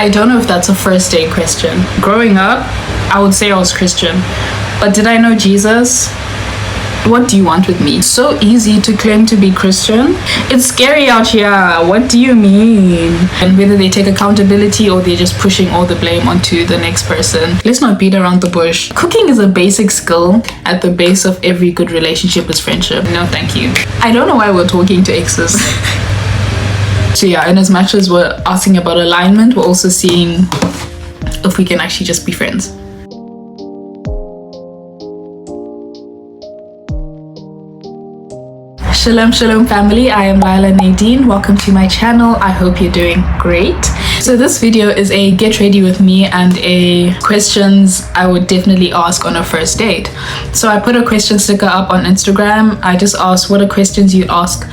I don't know if that's a first date question. Growing up, I would say I was Christian, but did I know Jesus? What do you want with me? So easy to claim to be Christian. It's scary out here. What do you mean? And whether they take accountability or they're just pushing all the blame onto the next person. Let's not beat around the bush. Cooking is a basic skill. At the base of every good relationship is friendship. No, thank you. I don't know why we're talking to exes. So yeah, in as much as we're asking about alignment, we're also seeing if we can actually just be friends. Shalom, shalom family. I am Lila Nadine. Welcome to my channel. I hope you're doing great. So this video is a get ready with me and a questions I would definitely ask on a first date. So I put a question sticker up on Instagram. I just asked what are questions you'd ask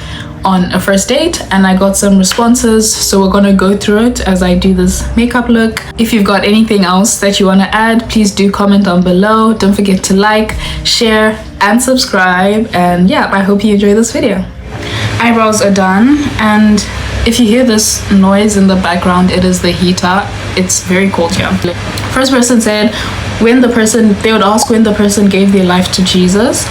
on a first date, and I got some responses, so we're gonna go through it as I do this makeup look. If you've got anything else that you want to add, please do comment down below. Don't forget to like, share and subscribe, and yeah, I hope you enjoy this video. Eyebrows are done, and if you hear this noise in the background, it is the heater. It's very cold here. First person said they would ask when the person gave their life to Jesus,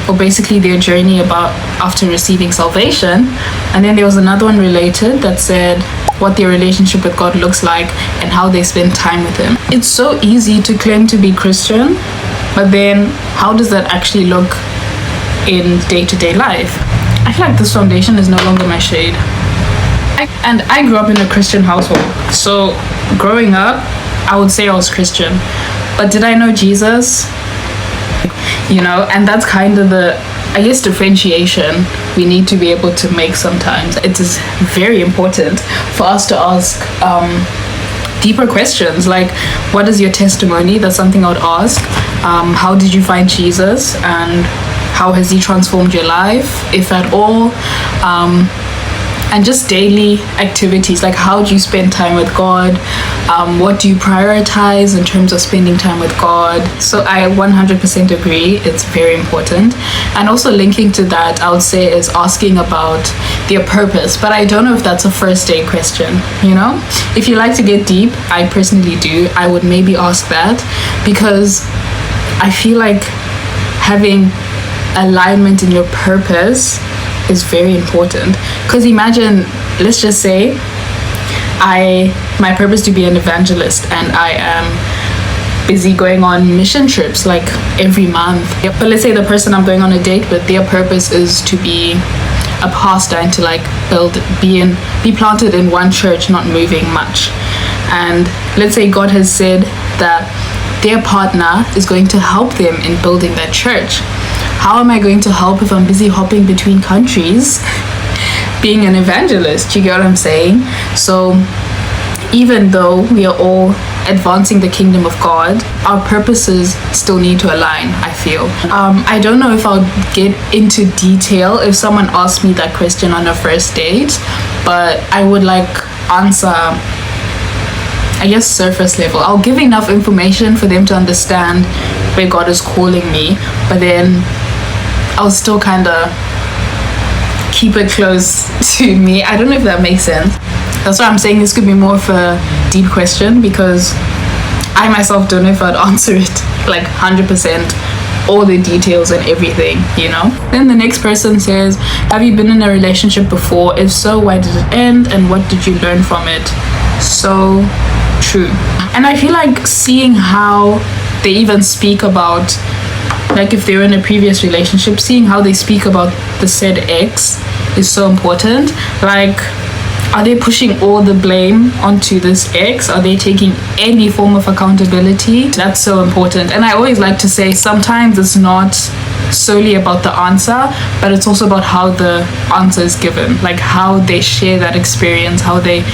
or basically their journey about after receiving salvation. And then there was another one related that said what their relationship with God looks like and how they spend time with him. It's so easy to claim to be Christian, but then how does that actually look in day-to-day life? I feel like this foundation is no longer my shade. And I grew up in a Christian household, so growing up I would say I was Christian, but did I know Jesus? You know, and that's kind of the, I guess, differentiation we need to be able to make sometimes. It is very important for us to ask deeper questions, like what is your testimony? That's something I would ask. How did you find Jesus, and how has he transformed your life, if at all? And just daily activities, like how do you spend time with God? What do you prioritize in terms of spending time with God? So I 100% agree, it's very important. And also linking to that, I would say, is asking about their purpose. But I don't know if that's a first date question, you know? If you like to get deep, I personally do, I would maybe ask that, because I feel like having alignment in your purpose is very important. Because imagine, let's just say my purpose to be an evangelist, and I am busy going on mission trips like every month. But let's say the person I'm going on a date with, their purpose is to be a pastor and to like be planted in one church, not moving much. And let's say God has said that their partner is going to help them in building that church. How am I going to help if I'm busy hopping between countries being an evangelist? You get what I'm saying? So even though we are all advancing the kingdom of God, our purposes still need to align, I feel. I don't know if I'll get into detail if someone asked me that question on a first date, but I would like answer, I guess, surface level. I'll give enough information for them to understand where God is calling me, but then I'll still kind of keep it close to me. I don't know if that makes sense. That's why I'm saying this could be more of a deep question, because I myself don't know if I'd answer it like 100%, all the details and everything, you know? Then the next person says, have you been in a relationship before? If so, why did it end, and what did you learn from it? So true. And I feel like seeing how they even speak about, like if they were in a previous relationship, seeing how they speak about the said ex is so important. Like, are they pushing all the blame onto this ex? Are they taking any form of accountability? That's so important. And I always like to say, sometimes it's not solely about the answer, but it's also about how the answer is given, like how they share that experience, how they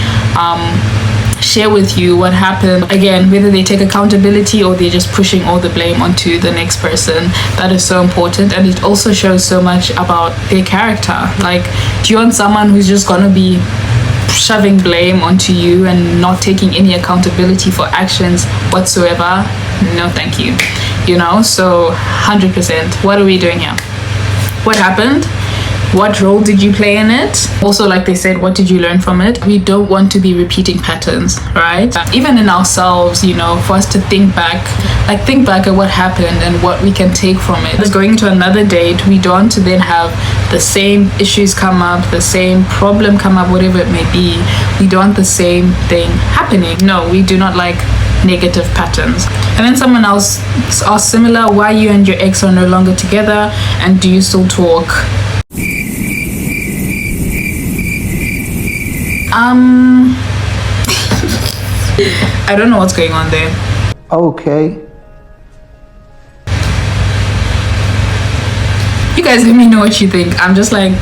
share with you what happened. Again, whether they take accountability or they're just pushing all the blame onto the next person. That is so important, and it also shows so much about their character. Like, do you want someone who's just gonna be shoving blame onto you and not taking any accountability for actions whatsoever? No, thank you. You know, so 100%. What are we doing here? What happened? What role did you play in it? Also, like they said, what did you learn from it? We don't want to be repeating patterns, right? Even in ourselves, you know, for us to think back at what happened and what we can take from it. Just going to another date, we don't want to then have the same issues come up, the same problem come up, whatever it may be. We don't want the same thing happening. No, we do not like negative patterns. And then someone else asked similar, why you and your ex are no longer together, and do you still talk? I don't know what's going on there. Okay. You guys let me know what you think. I'm just like,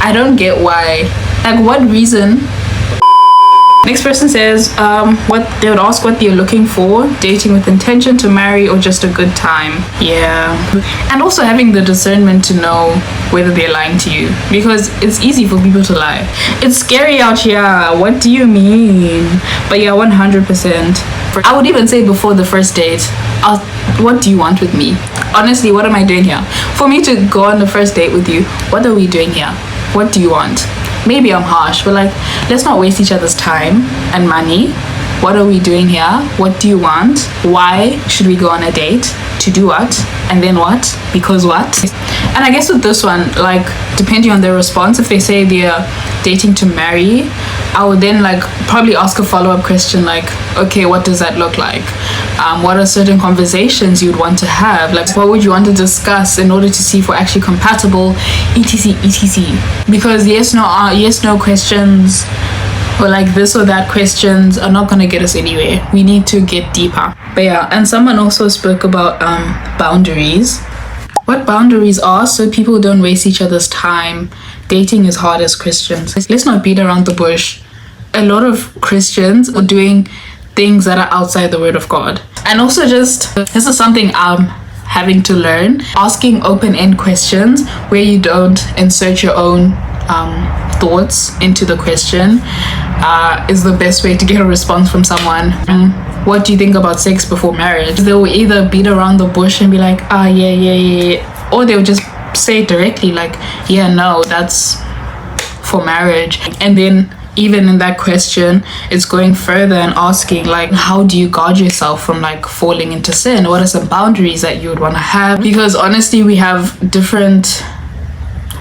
I don't get why. Like, what reason? Next person says, what they would ask what they're looking for, dating with intention to marry or just a good time. Yeah. And also having the discernment to know whether they're lying to you, because it's easy for people to lie. It's scary out here. What do you mean? But yeah, 100%. I would even say before the first date, what do you want with me? Honestly, what am I doing here? For me to go on the first date with you, what are we doing here? What do you want? Maybe I'm harsh, but like, let's not waste each other's time and money. What are we doing here? What do you want? Why should we go on a date? To do what? And then what? Because what? And I guess with this one, like, depending on their response, if they say they're dating to marry, I would then like probably ask a follow-up question like, okay, what does that look like? What are certain conversations you'd want to have? Like, what would you want to discuss in order to see if we're actually compatible, etc, etc. Because yes no questions or like this or that questions are not going to get us anywhere. We need to get deeper. But yeah, and someone also spoke about boundaries. What boundaries are, so people don't waste each other's time. Dating is hard as Christians. Let's not beat around the bush. A lot of Christians are doing things that are outside the word of God. And also just, this is something I'm having to learn. Asking open-end questions where you don't insert your own thoughts into the question is the best way to get a response from someone. What do you think about sex before marriage? They will either beat around the bush and be like, yeah, or they'll just say it directly like, yeah, no, that's for marriage. And then even in that question, it's going further and asking like, how do you guard yourself from like falling into sin? What are some boundaries that you would want to have? Because honestly, we have different,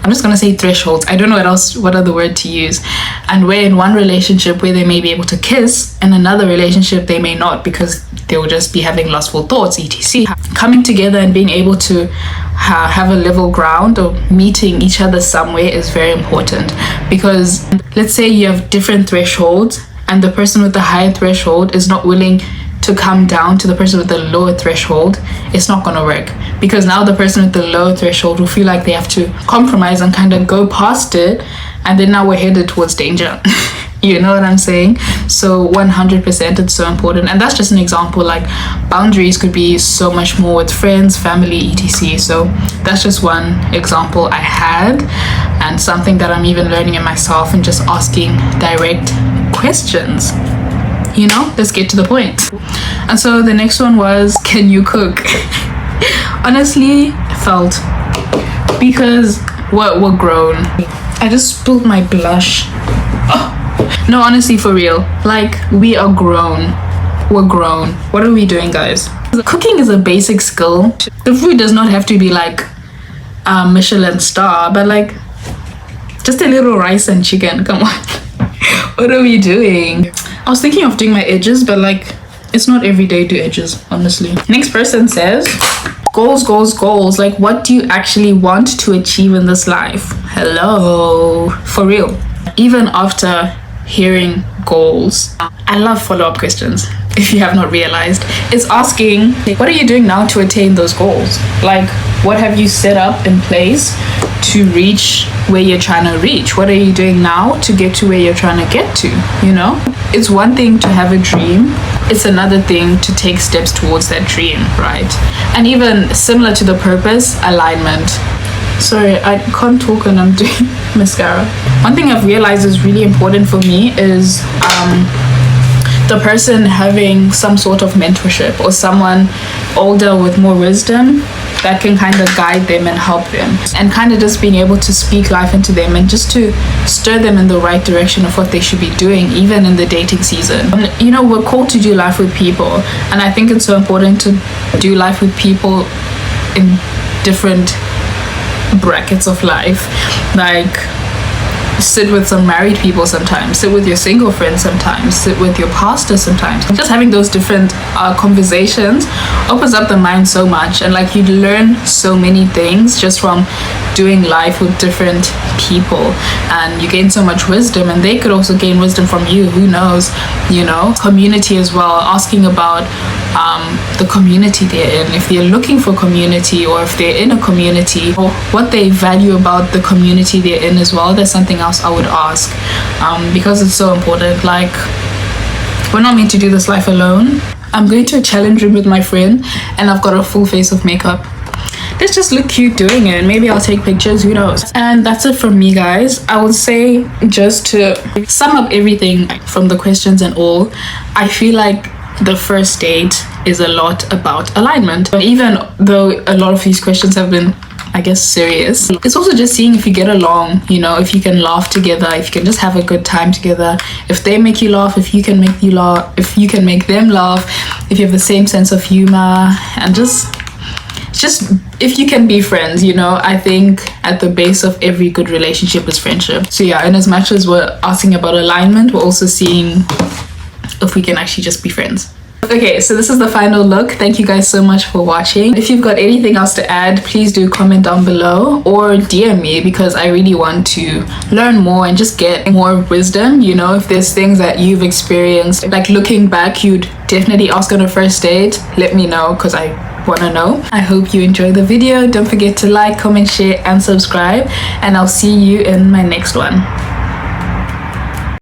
I'm just gonna say thresholds. I don't know what other word to use. And we're in one relationship where they may be able to kiss, and another relationship they may not, because they will just be having lustful thoughts, etc. Coming together and being able to have a level ground or meeting each other somewhere is very important. Because let's say you have different thresholds and the person with the higher threshold is not willing to come down to the person with the lower threshold, it's not going to work, because now the person with the lower threshold will feel like they have to compromise and kind of go past it, and then now we're headed towards danger. You know what I'm saying? So 100% it's so important. And that's just an example. Like, boundaries could be so much more with friends, family, etc. So that's just one example I had, and something that I'm even learning in myself and just asking direct questions. You know, let's get to the point. And so the next one was, can you cook? Honestly, felt, because we're grown. I just spilled my blush. Oh. No, honestly, for real. Like, we are grown. We're grown. What are we doing, guys? Cooking is a basic skill. The food does not have to be like a Michelin star, but like just a little rice and chicken. Come on. What are we doing? I was thinking of doing my edges, but like, it's not every day do edges, honestly. Next person says, goals. Like, what do you actually want to achieve in this life? Hello. For real. Even after hearing goals, I love follow-up questions. If you have not realized, it's asking, what are you doing now to attain those goals? Like, what have you set up in place to reach where you're trying to reach? What are you doing now to get to where you're trying to get to? You know, it's one thing to have a dream, it's another thing to take steps towards that dream, right? And even similar to the purpose, alignment. Sorry, I can't talk when I'm doing mascara. One thing I've realized is really important for me is the person having some sort of mentorship, or someone older with more wisdom that can kind of guide them and help them, and kind of just being able to speak life into them and just to stir them in the right direction of what they should be doing, even in the dating season. You know, we're called to do life with people, and I think it's so important to do life with people in different brackets of life. Like, sit with some married people sometimes, sit with your single friends sometimes, sit with your pastor sometimes. Just having those different conversations opens up the mind so much, and like, you learn so many things just from doing life with different people, and you gain so much wisdom, and they could also gain wisdom from you, who knows, you know. Community as well, asking about the community they're in, if they're looking for community, or if they're in a community, or what they value about the community they're in as well. That's something else I would ask, because it's so important. Like, we're not meant to do this life alone. I'm going to a challenge room with my friend, and I've got a full face of makeup. Let's just look cute doing it. Maybe I'll take pictures, who knows. And that's it from me, guys. I would say, just to sum up everything from the questions and all, I feel like the first date is a lot about alignment. Even though a lot of these questions have been, I guess, serious, it's also just seeing if you get along, you know, if you can laugh together, if you can just have a good time together, if they make you laugh, if you can make you laugh, if you can make them laugh, if you have the same sense of humor, and just if you can be friends, you know. I think at the base of every good relationship is friendship. So yeah, and as much as we're asking about alignment, we're also seeing if we can actually just be friends. Okay, so this is the final look. Thank you guys so much for watching. If you've got anything else to add, please do comment down below or DM me, because I really want to learn more and just get more wisdom. You know, if there's things that you've experienced, like looking back, you'd definitely ask on a first date, let me know, because I want to know. I hope you enjoyed the video. Don't forget to like, comment, share, and subscribe, and I'll see you in my next one.